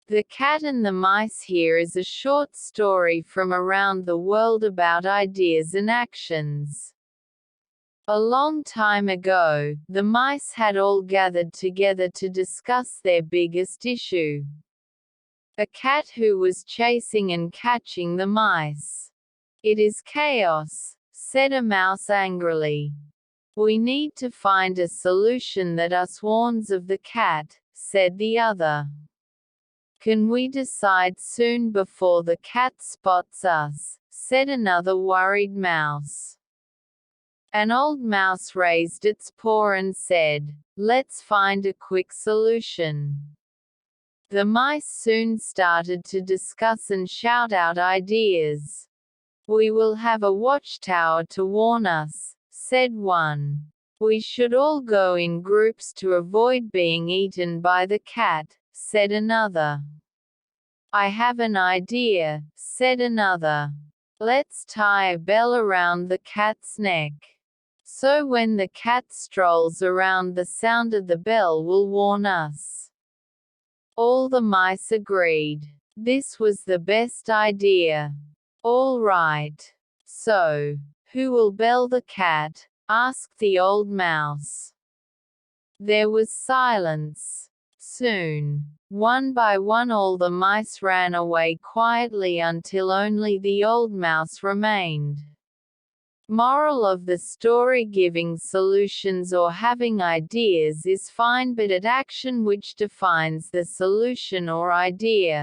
The Cat and the Mice. Here is a short story from around the world about ideas and actions. A long time ago, the mice had all gathered together to discuss their biggest issue. A cat who was chasing and catching the mice. "It is chaos," said a mouse angrily. "We need to find a solution that us warns of the cat," said the other. "Can we decide soon before the cat spots us?" said another worried mouse. An old mouse raised its paw and said, "Let's find a quick solution." The mice soon started to discuss and shout out ideas. "We will have a watchtower to warn us," said one. "We should all go in groups to avoid being eaten by the cat," said another. "I have an idea," said another. "Let's tie a bell around the cat's neck. So when the cat strolls around, the sound of the bell will warn us." All the mice agreed. This was the best idea. "All right. So, who will bell the cat?" asked the old mouse. There was silence. Soon, one by one, all the mice ran away quietly until only the old mouse remained. Moral of the story: giving solutions or having ideas is fine, but it's action which defines the solution or idea.